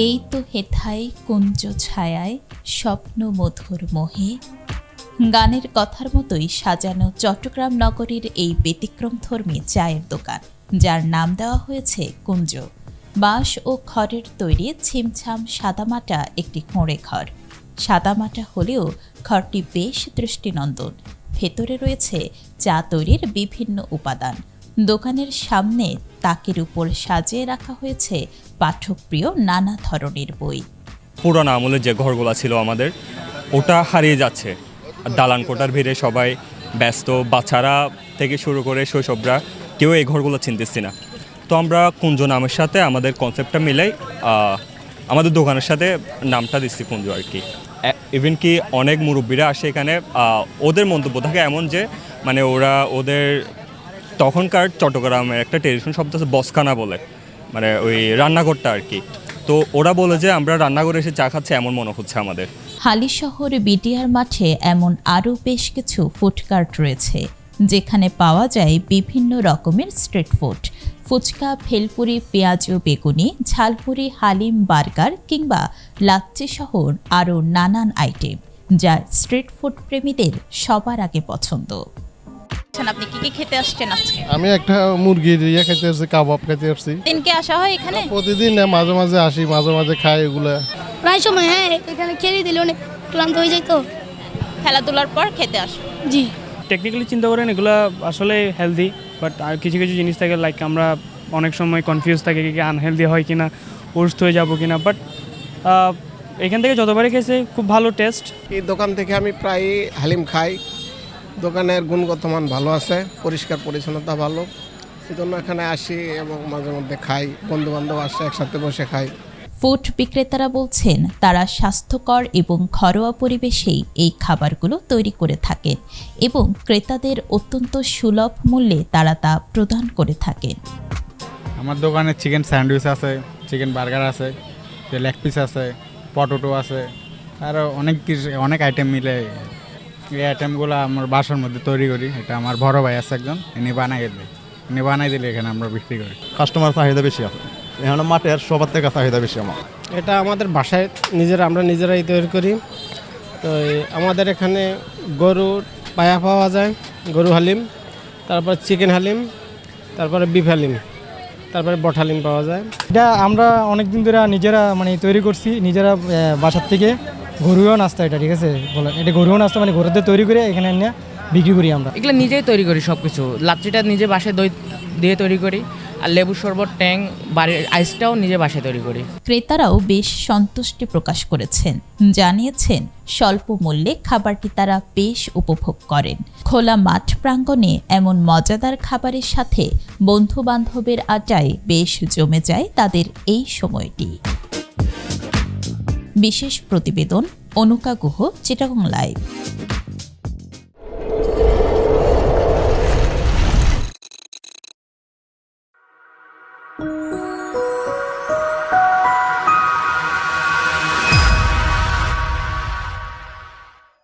এই তো হেথায় কুঞ্জ ছায়ায় স্বপ্ন মধুর মোহে। গানের কথার মতোই সাজানো চট্টগ্রাম নগরীর এই ব্যতিক্রমধর্মী চায়ের দোকান, যার নাম দেওয়া হয়েছে কুঞ্জ। বাঁশ ও খড়ের তৈরি ছিমছাম সাদামাটা একটি কোঁড়ে ঘর। সাদামাটা হলেও ঘরটি বেশ দৃষ্টিনন্দন। ভেতরে রয়েছে চা তৈরির বিভিন্ন উপাদান। দোকানের সামনে তাকের উপর সাজিয়ে রাখা হয়েছে পাঠকপ্রিয় নানা ধরনের বই। পুরানো আমলের যে ঘরগুলো ছিল আমাদের, ওটা হারিয়ে যাচ্ছে। দালান কোটার ভিড়ে সবাই ব্যস্ত, বাচ্চারা থেকে শুরু করে শৈশবরা কেউ এই ঘরগুলো চিনতেছি না। তো আমরা কুঞ্জ নামের সাথে আমাদের কনসেপ্টটা মিলাই আমাদের দোকানের সাথে নামটা দিচ্ছি কুঞ্জ আর কি। ইভেন কি অনেক মুরব্বীরা আসে এখানে, ওদের মন্তব্য থাকে এমন যে মানে ওদের তখনকার চট্টগ্রামের একটা ট্রেডিশন শব্দ আছে বসখানা বলে, মানে ওই রান্নাঘরটা আর কি। তো ওরা বলে যে আমরা রান্নাঘরে এসে চা খাচ্ছি এমন মনে হচ্ছে আমাদের। হালিশহর বিডিআর মাঠে এমন আরও বেশ কিছু ফুডকার্ট রয়েছে, যেখানে পাওয়া যায় বিভিন্ন রকমের স্ট্রিট ফুড। ফুচকা, ভেলপুরি, পেঁয়াজ ও বেগুনি, ঝালপুরি, হালিম, বার্গার কিংবা লাচ্ছি সহ আরও নানান আইটেম, যা স্ট্রিট ফুড প্রেমীদের সবার আগে পছন্দ। আপনি কি কি খেতে আসছেন আজকে? আমি একটা মুরগির খেতে আসছি, কাবাব খেতে আসছি। দিনকে আসা হয় এখানে? প্রতিদিন মাঝে মাঝে আসি, মাঝে মাঝে খাই এগুলা। প্রায় সময় এখানে খেলে দিলে অনেক ক্লান্ত হয়ে যায়, তো খেলাধুলার পর খেতে আসো? জি। টেকনিক্যালি চিন্তা করেন এগুলো আসলে হেলদি, বাট আর কিছু কিছু জিনিস থাকে লাইক আমরা অনেক সময় কনফিউজ থাকি কি আনহেলদি হয় কিনা, অসুস্থ হয়ে যাবো কিনা। বাট এখান থেকে যতবারই খেয়েছে খুব ভালো টেস্ট। এই দোকান থেকে আমি প্রায় হালিম খাই। দোকানের গুণগত মান ভালো আছে, পরিষ্কার পরিচ্ছন্নতা ভালো, সেজন্য এখানে আসি এবং মাঝে মধ্যে খাই। বন্ধু বান্ধব আসে, একসাথে বসে খাই। ফুড বিক্রেতারা বলছেন তারা স্বাস্থ্যকর এবং ঘরোয়া পরিবেশেই এই খাবারগুলো তৈরি করে থাকেন এবং ক্রেতাদের অত্যন্ত সুলভ মূল্যে তারা তা প্রদান করে থাকেন। আমার দোকানে চিকেন স্যান্ডউইচ আছে, চিকেন বার্গার আছে, লেগ পিস আছে, পটেটো আছে, আরও অনেক আইটেম মিলে এই আইটেমগুলো আমার বাসার মধ্যে তৈরি করি। এটা আমার বড় ভাই আছে একজন, ইনি বানাই দিলে এখানে আমরা বিক্রি করি। কাস্টমার চাহিদা বেশি আছে এখানে, মাঠের সবার থেকে চাহিদা বেশি আমার। এটা আমাদের বাসায় আমরা নিজেরাই তৈরি করি। তো আমাদের এখানে গরুর পায়া পাওয়া যায়, গরু হালিম, তারপর চিকেন হালিম, তারপরে বিফ হালিম, তারপরে বট হালিম পাওয়া যায়। এটা আমরা অনেক দিন ধরে নিজেরা তৈরি করছি, নিজেরা বাসার থেকে। গরুও নাস্তা এটা, ঠিক আছে বলেন, এটা গরুও নাস্তা গরুদের তৈরি করে এখানে এনে বিক্রি করি আমরা। এগুলো নিজেই তৈরি করি সব কিছু। লাচ্ছিটা নিজে বাসায় দই দিয়ে তৈরি করি, আর লেবু শরবত, ট্যাং, বাড়ির আইসটাও নিজে বাসায় তৈরি করি। ক্রেতারাও বেশ সন্তুষ্টি প্রকাশ করেছেন, জানিয়েছেন স্বল্প মূল্যে খাবারটি তারা বেশ উপভোগ করেন। খোলা মাঠ প্রাঙ্গণে এমন মজাদার খাবারের সাথে বন্ধু বান্ধবের আড্ডায় বেশ জমে যায় তাদের এই সময়টি। বিশেষ প্রতিবেদন অনুকা গুহ, চিটাগং লাইভ।